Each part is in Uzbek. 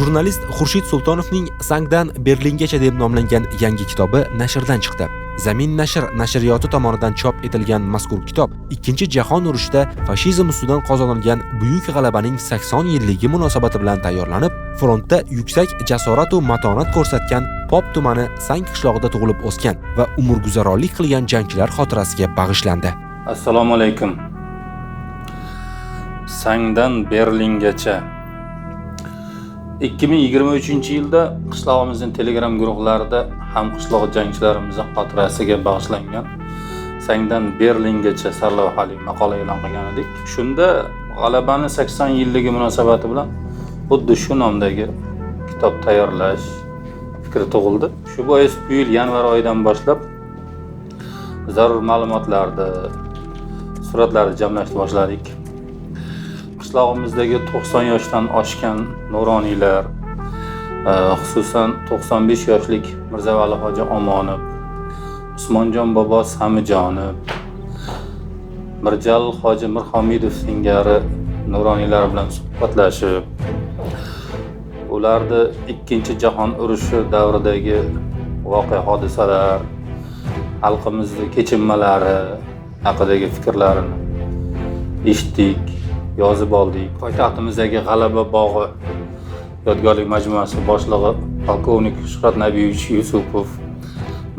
Jurnalist Xurshid Sultonovning Sangdan Berlingacha deb nomlangan yangi kitobi nashrdan chiqdi. Zamin nashr nashriyoti tomonidan chop etilgan mazkur kitob Ikkinchi jahon urushida fashizm ustidan qozonilgan buyuk g'alabaning 80 yilligi munosabati bilan tayyorlanib, frontda yuksak jasorat va matonat ko'rsatgan Pop tumani Sang qishlog'ida tug'ilib o'sgan va umrguzaronlik qilgan jangchilar xotirasiga bag'ishlandi. Assalomu alaykum. Sangdan Berlingacha 2023-yilda qishlog'imizning Telegram guruhlarida ham qishloq jangchilarimizning xotirasiga bag'ishlangan Sangdan Berlingacha sarlavhali maqola e'lon qilgan edik. Shunda g'alabani 80 yilligi munosabati bilan xuddi shu nomdagi kitob tayyorlash fikri tug'ildi. Shu bois bu yil yanvar oyidan boshlab zarur ma'lumotlarni, suratlarni jamlashni boshladik. Qishlog'imizdagi 90 yoshdan oshgan nuroniylar, xususan 95 yoshlik Mirzavali hoji Omonov, Usmonjon bobo Samijonov, Mirjalil hoji Mirxomidov singari nuroniylar bilan suhbatlashib, ularni Ikkinchi jahon urushi davridagi voqea hodisalar, xalqimizning kechinmalari haqidagi fikrlarini eshitdik, yozib oldik. Poytaxtimizdagi G'alaba bog'i yodgorlik majmuasi boshlig'i polkovnik Shuhrat Nabiyevich Yusupov,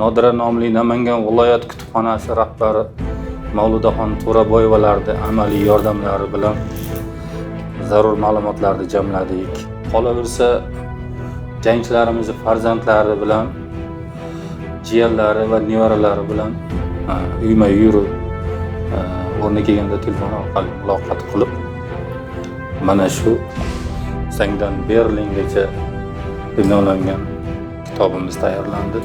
Nodira nomli Namangan viloyat kutubxonasi rahbari Mavludaxon To'raboyevalarning amaliy yordamlari bilan zarur ma'lumotlarni jamladik. Qolaversa, jangchilarimiz farzandlari bilan, jiyanlari va nevaralari bilan uyma-yurib o'rni kelganda telefon orqali muloqot qilib, mana shu Sangdan Berlingacha deb nomlangan kitobimiz tayyorlandi,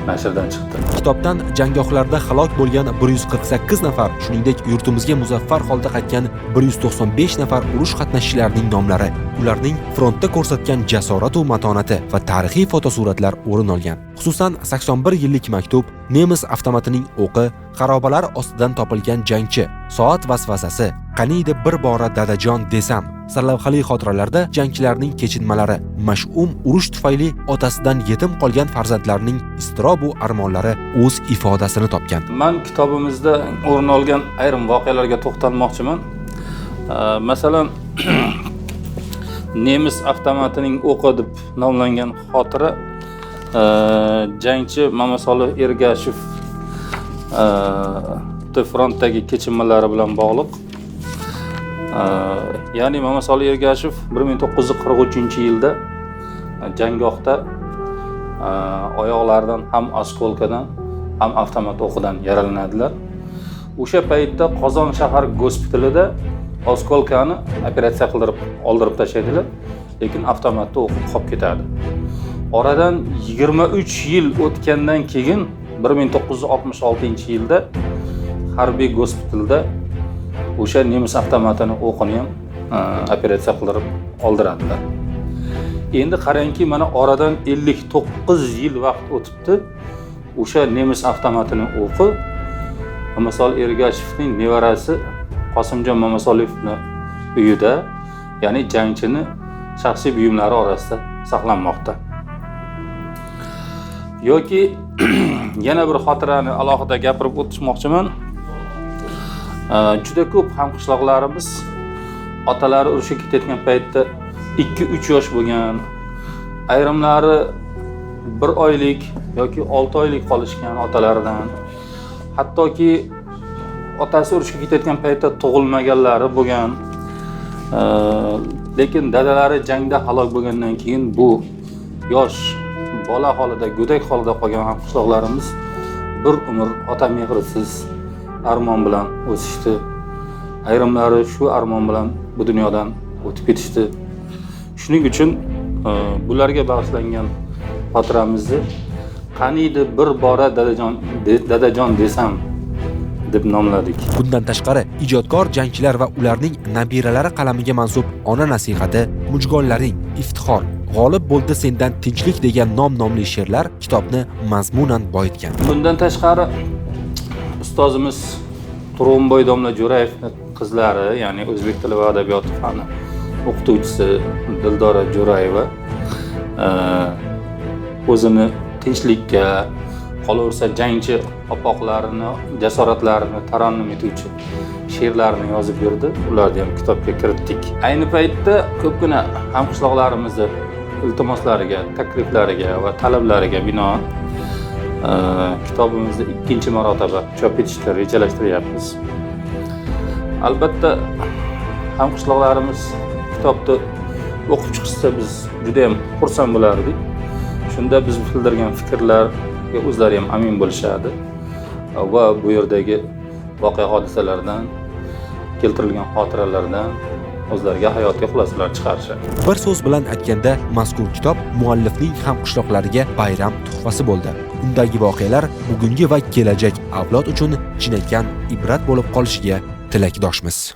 nashrdan chiqdi. Kitobdan janggohlarda halok bo'lgan 148 nafar, shuningdek yurtimizga muzaffar holda qaytgan 195 nafar urush qatnashchilarining nomlari, ularning frontda ko'rsatgan jasorat va matonati va tarixiy fotosuratlar o'rin olgan. Xususan 81 yillik maktub, nemis avtomatining o'qi, xarobalar ostidan topilgan jangchi, soat vasvasasi, qaniydi bir bora dadajon desam sarlavhali xotiralarda jangchilarning kechinmalari, mash'um urush tufayli otasidan yetim qolgan farzandlarining iztirob va armonlari o'z ifodasini topgan. Men kitobimizda o'rin olgan ayrim voqealarga to'xtalmoqchiman. Masalan, nemis avtomatining o'qi deb nomlangan xotira jangchi Mamasolih Ergashev frontdagi kechinmalari bilan bog'liq. Ya'ni Mamasolih Ergashev 1943-yilda janggohda oyoqlaridan ham oskolkadan, ham avtomat o'qidan yaralanadilar. O'sha paytda Qozon shahar gospitalida oskolkani operatsiya qildirib oldirib tashlaydilar, lekin avtomatda o'qib qolib ketadi. Oradan 23 yil o'tgandan keyin 1966-yilda harbiy gospitalda o'sha nemis avtomatini o'qini ham operatsiya qildirib oldiradilar. Endi qarangki, mana oradan 59 yil vaqt o'tibdi. O'sha nemis avtomatining o'qi Mamasolih Ergashevning nevarasi Qosimjon Mamasoliyevning uyida, ya'ni jangchini shaxsiy buyumlari orasida saqlanmoqda. Yoki yana bir xotirani alohida gapirib o'tishmoqchiman. Juda ko'p hamqishloqlarimiz otalari urushga ketayotgan paytda 2-3 yosh bo'lgan, ayrimlari 1 oylik yoki 6 oylik qolishgan otalaridan, hattoki otasi urushga ketayotgan paytda tug'ilmaganlari bo'lgan, lekin dadalari jangda halok bo'lgandan keyin bu yosh bola holida, go'dak holida qolgan hamqishloqlarimiz bir umr ota mehrisiz armon bilan o'sishdi. Ayrimlari shu armon bilan bu dunyodan o'tib ketishdi. Shuning uchun bularga bag'ishlangan xotiramizni qaniydi bir bora dadajon desam deb nomladik. Bundan tashqari, ijodkor jangchilar va ularning nabiralari qalamiga mansub ona nasihati, mujgonlaring, iftixor, g'olib bo'ldi sendan tinchlik degan nomli she'rlar kitobni mazmunan boyitgan. Bundan tashqari, ustozimiz Turg'unboy domla Jo'rayevning qizlari, ya'ni o'zbek tili va adabiyoti fani o'qituvchisi Dildora Jo'rayeva o'zini tinchlikka, qolaversa jangchi opoqlarini, jasoratlarini tarannum etuvchi she'rlarni yozib berdi. Ularni ham kitobga kiritdik. Ayni paytda ko'pgina hamqishloqlarimizni iltimoslariga, takliflariga va talablariga binoan kitobimizni ikkinchi marotaba chop etishni rejalashtiryapmiz. Albatta hamqishloqlarimiz kitobni o'qib chiqishsa biz juda ham xursand bo'lardik. Shunda biz bildirgan fikrlarga o'zlari ham amin bo'lishadi va bu yerdagi voqea hodisalardan, keltirilgan xotiralardan o'zlariga hayotiy xulosalar chiqarishadi. Bir so'z bilan aytganda, mazkur kitob muallifning hamqishloqlariga bayram tuhfasi bo'ldi. Undagi voqealar bugungi va kelajak avlod uchun chinakam ibrat bo'lib qolishiga tilakdoshmiz.